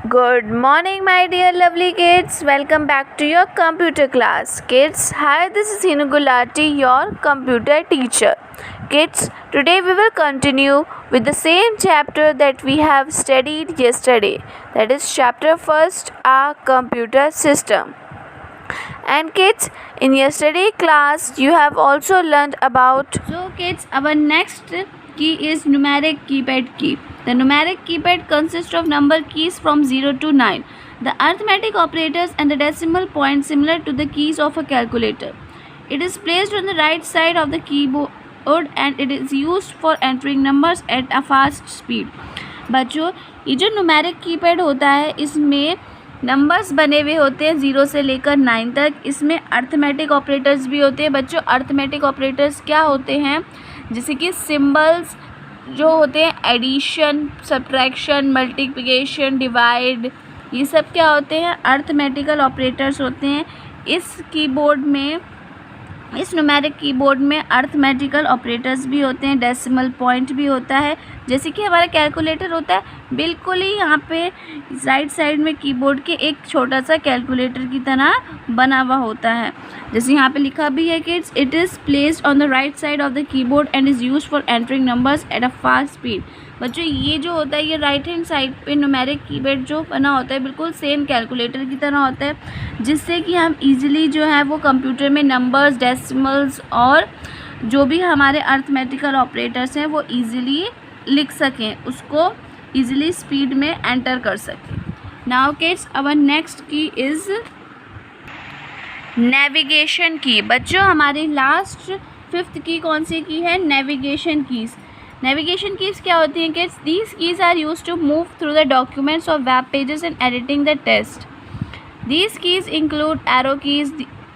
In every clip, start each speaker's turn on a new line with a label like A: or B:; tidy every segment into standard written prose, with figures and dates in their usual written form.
A: Good morning, my dear lovely kids. Welcome back to your computer class. Kids, hi, this is Hinu Gulati, your computer teacher. Kids, today we will continue with the same chapter that we have studied yesterday. That is chapter first, our computer system. And kids, in yesterday class, you have also learned about.
B: So kids, our next key is numeric keypad key. The numeric keypad consists of number keys from 0 to 9. The arithmetic operators and the decimal point similar to the keys of a calculator. It is placed on the right side of the keyboard and it is used for entering numbers at a fast speed. बच्चों, ये जो numeric keypad होता है इसमें numbers बने हुए होते हैं 0 से लेकर 9 तक. इसमें अर्थमेटिक ऑपरेटर्स भी होते हैं. बच्चों, अर्थमेटिक ऑपरेटर्स क्या होते हैं? जैसे कि सिंबल्स जो होते हैं, एडिशन, सब्ट्रैक्शन, मल्टीप्लिकेशन, डिवाइड, ये सब क्या होते हैं? अर्थमेटिकल ऑपरेटर्स होते हैं. इस कीबोर्ड में, इस न्यूमेरिक कीबोर्ड में अर्थमेटिकल ऑपरेटर्स भी होते हैं, डेसिमल पॉइंट भी होता है. जैसे कि हमारा कैलकुलेटर होता है, बिल्कुल ही यहाँ पे राइट साइड में कीबोर्ड के एक छोटा सा कैलकुलेटर की तरह बना हुआ होता है. जैसे यहाँ पे लिखा भी है kids, it is placed on the right side of the keyboard and is used for entering numbers at a fast speed. बच्चों, ये जो होता है, ये राइट हैंड साइड पे न्यूमेरिक कीपैड जो बना होता है बिल्कुल सेम कैलकुलेटर की तरह होता है, जिससे कि हम इजीली जो है वो कंप्यूटर में नंबर्स, डेसिमल्स और जो भी हमारे अर्थमेटिकल ऑपरेटर्स हैं वो इजीली लिख सकें, उसको इजीली स्पीड में एंटर कर सकें. नाउ किड्स, आवर नेक्स्ट की इज़ नेविगेशन की. बच्चों, हमारी लास्ट 5th की कौन सी की है? Navigation keys. नेविगेशन कीज़ क्या होती हैं kids? These keys are use to move through the documents of web pages and editing the test. These keys include arrow keys.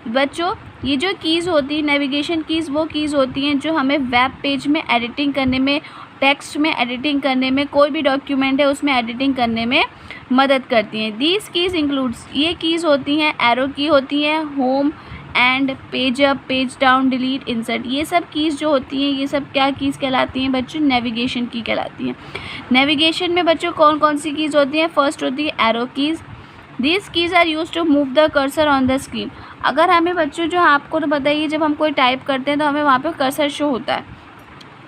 B: बच्चों, ये जो कीज़ होती हैं नेविगेशन कीज़, वो कीज़ होती हैं जो हमें वेब पेज में एडिटिंग करने में, टेक्स्ट में एडिटिंग करने में, कोई भी डॉक्यूमेंट है उसमें एडिटिंग करने में मदद करती हैं. दीज कीज़ इंक्लूड्स, ये कीज़ होती हैं, एरो की होती हैं, home and page up, page down, delete, insert. ये सब कीज़ जो होती हैं, ये सब क्या कीज़ कहलाती हैं बच्चों? नेविगेशन की कहलाती हैं. नेविगेशन में बच्चों कौन कौन सी कीज़ होती हैं? फर्स्ट होती है arrow keys. These keys are use to move the cursor on the screen. अगर हमें बच्चों, जो आपको तो बताइए, जब हम कोई टाइप करते हैं तो हमें वहाँ पे कर्सर शो होता है,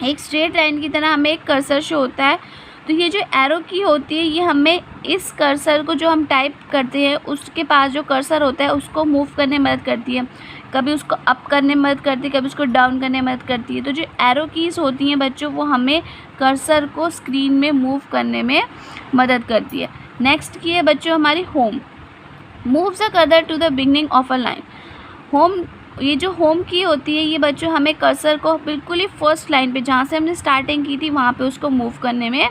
B: एक स्ट्रेट लाइन की तरह हमें एक कर्सर शो होता है. तो ये जो एरो की होती है, ये हमें इस कर्सर को जो हम टाइप करते हैं उसके पास जो कर्सर होता है उसको मूव करने में मदद करती है. कभी उसको अप करने में मदद करती है, कभी उसको डाउन करने में मदद करती है. तो जो एरो कीज़ होती हैं बच्चों, वो हमें कर्सर को स्क्रीन में मूव करने में मदद करती है. नेक्स्ट की है बच्चों हमारी home. Moves the cursor to the beginning of a line. Home, ये जो होम की होती है, ये बच्चों हमें कर्सर को बिल्कुल ही फर्स्ट लाइन पे, जहाँ से हमने स्टार्टिंग की थी, वहाँ पे उसको मूव करने में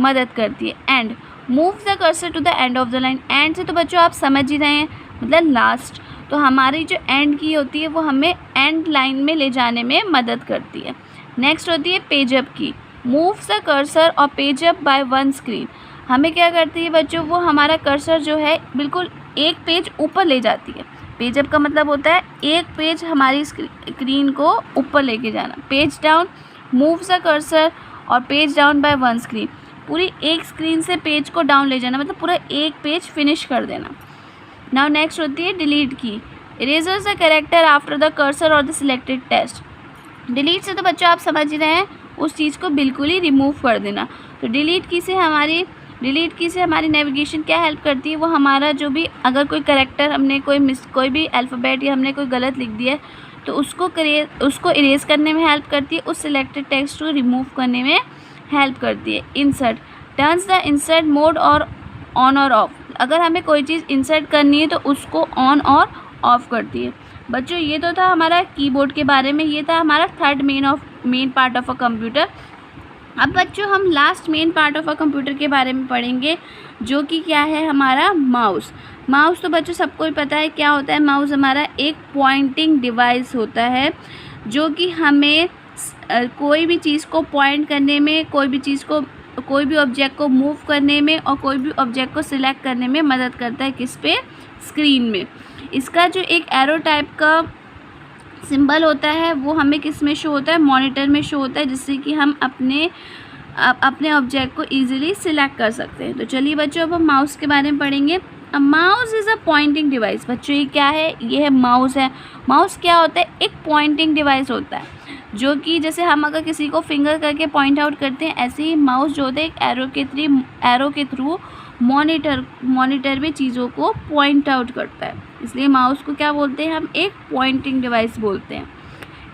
B: मदद करती है. And move the cursor to the end of the line. End से तो बच्चों आप समझ ही रहे हैं, मतलब लास्ट. तो हमारी जो एंड की होती है वो हमें एंड लाइन में ले जाने में मदद करती है. नेक्स्ट होती है पेज अप की. मूव द कर्सर और page up by one screen. हमें क्या करती है बच्चों? वो हमारा कर्सर जो है बिल्कुल एक पेज ऊपर ले जाती है. पेज अप का मतलब होता है एक पेज हमारी स्क्रीन को ऊपर लेके जाना. Page down, move the cursor और page down by one screen. पूरी एक स्क्रीन से पेज को डाउन ले जाना, मतलब पूरा एक पेज फिनिश कर देना. नाउ नेक्स्ट होती है डिलीट की. Erasers the character after the cursor और द सिलेक्टेड टेक्स्ट. डिलीट से तो बच्चों आप समझ ही रहे हैं, उस चीज़ को बिल्कुल ही रिमूव कर देना. तो डिलीट की से हमारी नेविगेशन क्या हेल्प करती है? वो हमारा जो भी, अगर कोई कैरेक्टर हमने कोई भी अल्फ़ाबेट या हमने कोई गलत लिख दिया है तो उसको इरेज करने में हेल्प करती है, उस सिलेक्टेड टेक्स्ट को रिमूव करने में हेल्प करती है. Insert turns the insert mode और ऑन और ऑफ. अगर हमें कोई चीज़ इंसर्ट करनी है तो उसको ऑन और ऑफ करती है. बच्चों, ये तो था हमारा कीबोर्ड के बारे में, ये था हमारा third main part of a computer. अब बच्चों हम last main part of a computer के बारे में पढ़ेंगे, जो कि क्या है? हमारा माउस. माउस तो बच्चों सबको ही पता है क्या होता है. माउस हमारा एक पॉइंटिंग डिवाइस होता है जो कि हमें कोई भी चीज़ को पॉइंट करने में, कोई भी ऑब्जेक्ट को मूव करने में और कोई भी ऑब्जेक्ट को सिलेक्ट करने में मदद करता है. किस पे? स्क्रीन में. इसका जो एक एरो टाइप का सिंबल होता है वो हमें किस में शो होता है? मॉनिटर में शो होता है, जिससे कि हम अपने आप अपने ऑब्जेक्ट को ईजिली सिलेक्ट कर सकते हैं। तो चलिए बच्चों, अब हम माउस के बारे में पढ़ेंगे। A mouse is a pointing device. बच्चों ये क्या है? ये है माउस है। माउस क्या होता है? एक पॉइंटिंग डिवाइस होता है, जो कि जैसे हम अगर किसी को फिंगर करके पॉइंट आउट करते हैं, ऐसे ही माउस जो होता है एक एरो के थ्रू मॉनिटर में चीज़ों को पॉइंट आउट करता है। इसलिए माउस को क्या बोलते हैं? हम एक पॉइंटिंग डिवाइस बोलते हैं।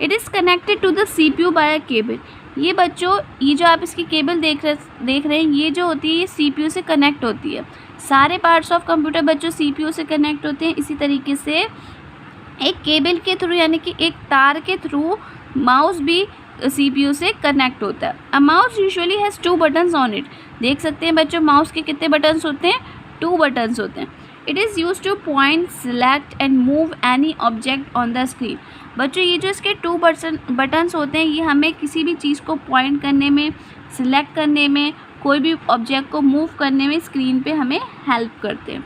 B: It is connected to the CPU by a cable. ये बच्चों, ये जो आप इसकी केबल देख रहे हैं, ये जो होती है ये CPU से कनेक्ट होती है। सारे पार्ट्स ऑफ कंप्यूटर बच्चों CPU से कनेक्ट होते हैं। इसी तरीके से एक केबल के थ्रू, यानी कि एक तार के थ्रू माउस भी CPU से कनेक्ट होता है। A mouse usually has 2 buttons on it. देख सकते हैं बच्चों, माउस के कितने बटन्स होते हैं? 2 बटन्स होते हैं। It is use two point, select and move any object on the screen. बच्चों ये जो इसके 2 बटन्स होते हैं, ये हमें किसी भी चीज़ को पॉइंट करने में, सिलेक्ट करने में, कोई भी ऑब्जेक्ट को मूव करने में स्क्रीन पे हमें हेल्प करते हैं।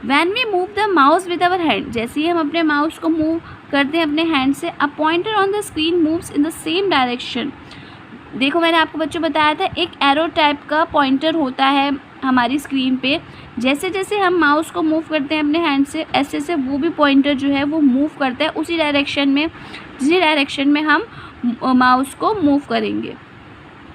B: When we move the mouse with our hand, जैसे ही हम अपने माउस को मूव करते हैं अपने हैंड से, a pointer on the screen moves in the same direction. देखो मैंने आपको बच्चों बताया था, एक एरो टाइप का पॉइंटर होता है हमारी स्क्रीन पे। जैसे जैसे हम माउस को मूव करते हैं अपने हैंड से, ऐसे ऐसे वो भी पॉइंटर जो है वो मूव करता है उसी डायरेक्शन में, जिस डायरेक्शन में हम माउस को मूव करेंगे।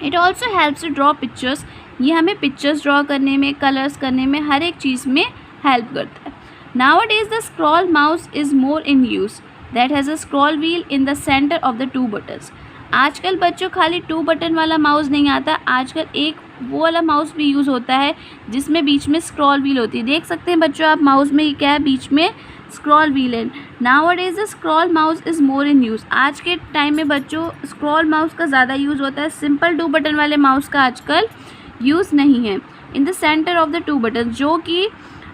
B: It also helps to draw pictures. ये हमें पिक्चर्स ड्रॉ करने में, कलर्स करने में, हर एक चीज़ में हेल्प करता है। Nowadays the scroll mouse is more in use that has a scroll wheel in the center of the 2 buttons। आजकल बच्चों खाली 2 बटन वाला माउस नहीं आता, आजकल एक वो वाला माउस भी यूज़ होता है जिसमें बीच में स्क्रॉल व्हील होती है। देख सकते हैं बच्चों आप माउस में, क्या है? बीच में स्क्रॉल व्हील है। Nowadays the scroll mouse is more in use। आज के टाइम में बच्चों स्क्रॉल माउस का ज़्यादा यूज़ होता है, सिंपल 2 बटन वाले माउस का आजकल यूज़ नहीं है। In the centre of the 2 button, जो कि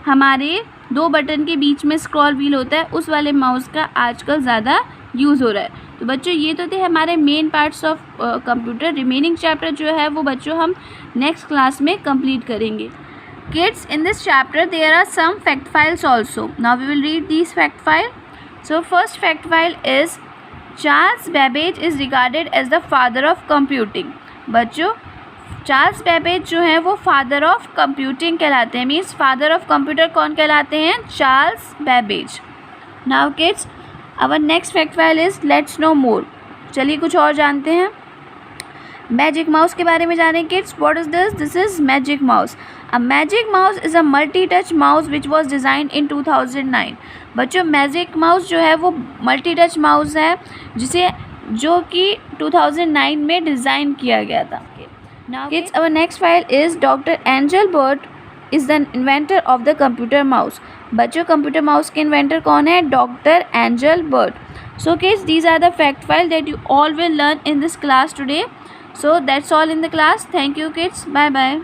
B: हमारे 2 बटन के बीच में स्क्रॉल व्हील होता है, उस वाले माउस का आजकल ज़्यादा यूज़ हो रहा है। तो बच्चों ये तो थे हमारे main parts of computer. Remaining chapter जो है वो बच्चों हम नेक्स्ट क्लास में कंप्लीट करेंगे। Kids, in this chapter there are some fact files also. Now we will read this fact file. So first fact file is Charles Babbage is regarded as the father of computing. बच्चों Charles Babbage जो है वो father of computing कहलाते हैं। Means father of computer कौन कहलाते हैं? Charles Babbage. Now kids, our next fact file is let's know more. चलिए कुछ और जानते हैं। मैजिक माउस के बारे में जानें kids. What is this? This is magic mouse. A magic mouse is a multi touch mouse which was design in 2009। बच्चों मैजिक माउस जो है वो मल्टी टच माउस है जो कि 2009 में डिज़ाइन किया गया था। Now kids, our next file is Dr. Angel Burt is the inventor of the computer mouse। बच्चों कंप्यूटर माउस के इन्वेंटर कौन है? Doctor Engelbart. So kids, these are the fact file that you all will learn in this class today. So that's all in the class. Thank you kids. Bye bye.